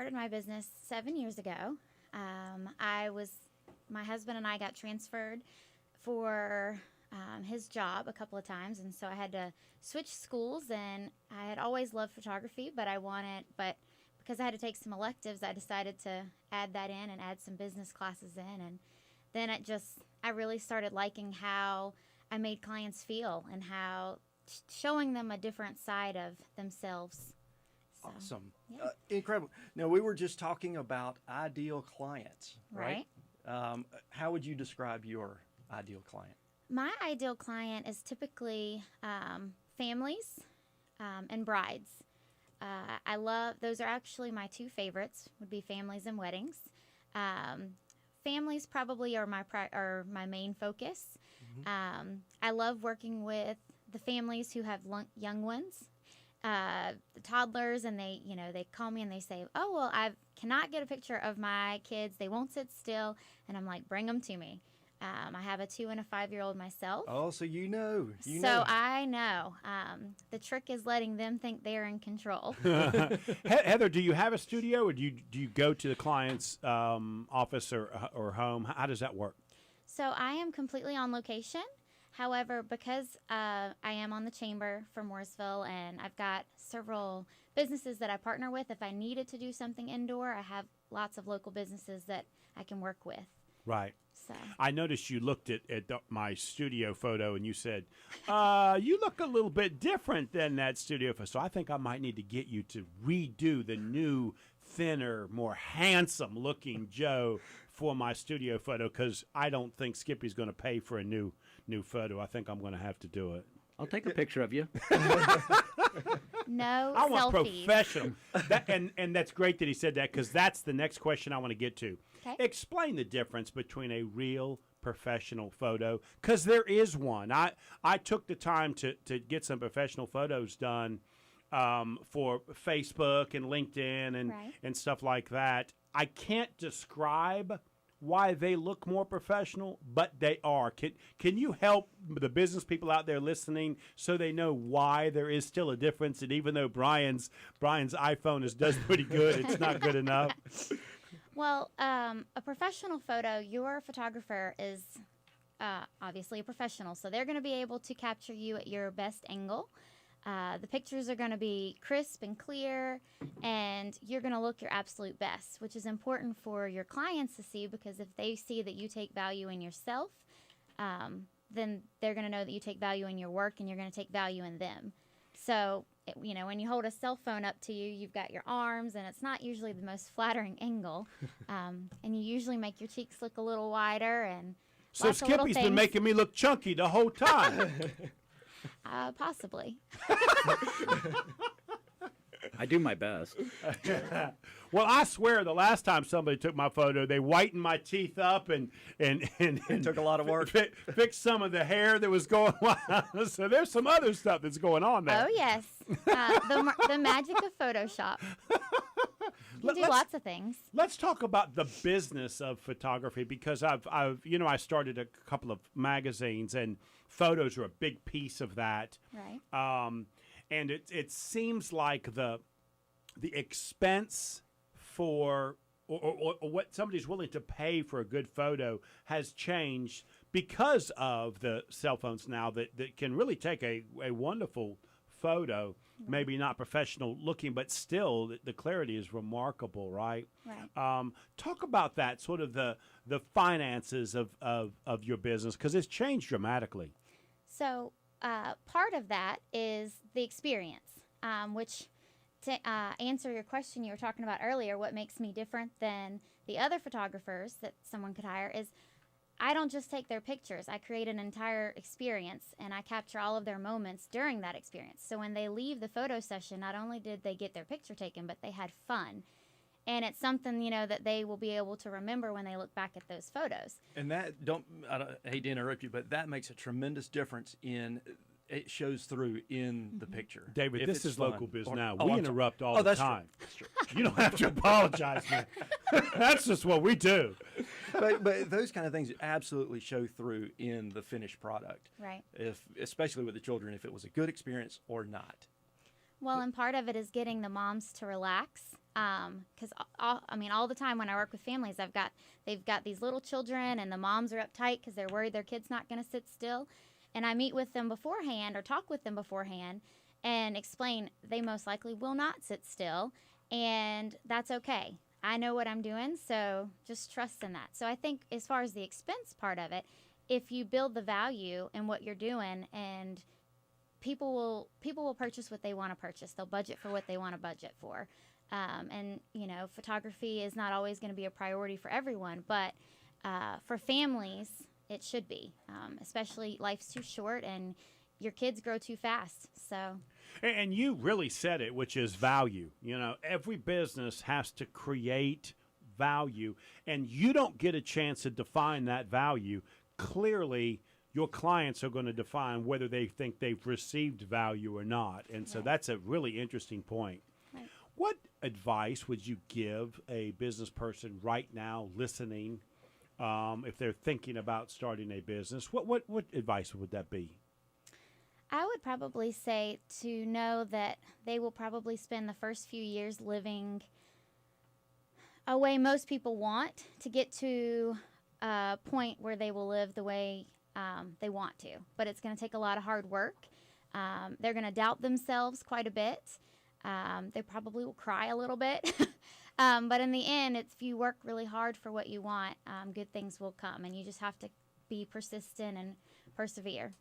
started my business 7 years ago. My husband and I got transferred for his job a couple of times, and so I had to switch schools. And I had always loved photography, but because I had to take some electives, I decided to add that in and add some business classes in. And then I really started liking how I made clients feel and how showing them a different side of themselves. So, Awesome. yeah. Incredible. Now, we were just talking about ideal clients, right? How would you describe your ideal client? My ideal client is typically families and brides. Those are actually my two favorites, would be families and weddings. Families probably are my main focus. Mm-hmm. I love working with the families who have young ones, the toddlers, and they call me and they say, "Oh, well, I cannot get a picture of my kids. They won't sit still." And I'm like, "Bring them to me." I have a 2 and a 5-year-old myself. Oh, so you know. I know. The trick is letting them think they're in control. Heather, do you have a studio, or do you go to the client's office or home? How does that work? So I am completely on location. However, because I am on the chamber for Morrisville, and I've got several businesses that I partner with, if I needed to do something indoor, I have lots of local businesses that I can work with. Right. So I noticed you looked at my studio photo and you said, you look a little bit different than that studio photo. So I think I might need to get you to redo the new, thinner, more handsome-looking Joe for my studio photo, because I don't think Skippy's going to pay for a new photo. I think I'm going to have to do it. I'll take a picture of you. no I want selfies. professional. And that's great that he said that, because that's the next question I want to get to. Okay. Explain the difference between a real professional photo, because there is one. I took the time to get some professional photos done for Facebook and LinkedIn and stuff like that. I can't describe why they look more professional, but they are. Can you help the business people out there listening so they know why there is still a difference? And even though Brian's iPhone does pretty good, it's not good enough. Well, a professional photo, your photographer is obviously a professional, so they're going to be able to capture you at your best angle. The pictures are going to be crisp and clear, and you're going to look your absolute best, which is important for your clients to see, because if they see that you take value in yourself, then they're going to know that you take value in your work, and you're going to take value in them. So, when you hold a cell phone up to you, you've got your arms, and it's not usually the most flattering angle, and you usually make your cheeks look a little wider. And so Skippy's been making me look chunky the whole time. Possibly. I do my best. Well, I swear the last time somebody took my photo, they whitened my teeth up and It took a lot of work. Fixed some of the hair that was going on. So there's some other stuff that's going on there. Oh, yes. The magic of Photoshop. You can do lots of things. Let's talk about the business of photography, because I started a couple of magazines, and photos are a big piece of that. Right. And it seems like the expense for or what somebody's willing to pay for a good photo has changed because of the cell phones now that can really take a wonderful photo, maybe not professional looking, but still the clarity is remarkable, right? Right. Talk about that, sort of the finances of your business, because it's changed dramatically. So part of that is the experience, which to answer your question you were talking about earlier, what makes me different than the other photographers that someone could hire is I don't just take their pictures. I create an entire experience, and I capture all of their moments during that experience. So when they leave the photo session, not only did they get their picture taken, but they had fun. And it's something, that they will be able to remember when they look back at those photos. And I hate to interrupt you, but that makes a tremendous difference it shows through in the picture. David, this is local biz now. Oh, We interrupt all the that's time. True. That's true. You don't have to apologize, man. That's just what we do. But those kind of things absolutely show through in the finished product. Right. Especially with the children, if it was a good experience or not. Well, and part of it is getting the moms to relax. Because all the time when I work with families, they've got these little children, and the moms are uptight because they're worried their kid's not going to sit still. And I meet with them beforehand or talk with them beforehand and explain they most likely will not sit still, and that's okay. I know what I'm doing, so just trust in that. So I think as far as the expense part of it, if you build the value in what you're doing, and people will purchase what they want to purchase. They'll budget for what they want to budget for. And photography is not always going to be a priority for everyone, but for families, it should be. Especially life's too short and your kids grow too fast. So. And you really said it, which is value. Every business has to create value, and you don't get a chance to define that value. Clearly, your clients are going to define whether they think they've received value or not. And so that's a really interesting point. Right. What advice would you give a business person right now listening if they're thinking about starting a business? What advice would that be? I would probably say to know that they will probably spend the first few years living a way most people want to get to a point where they will live the way they want to. But it's going to take a lot of hard work. They're going to doubt themselves quite a bit. They probably will cry a little bit. But in the end, if you work really hard for what you want, good things will come. And you just have to be persistent and persevere.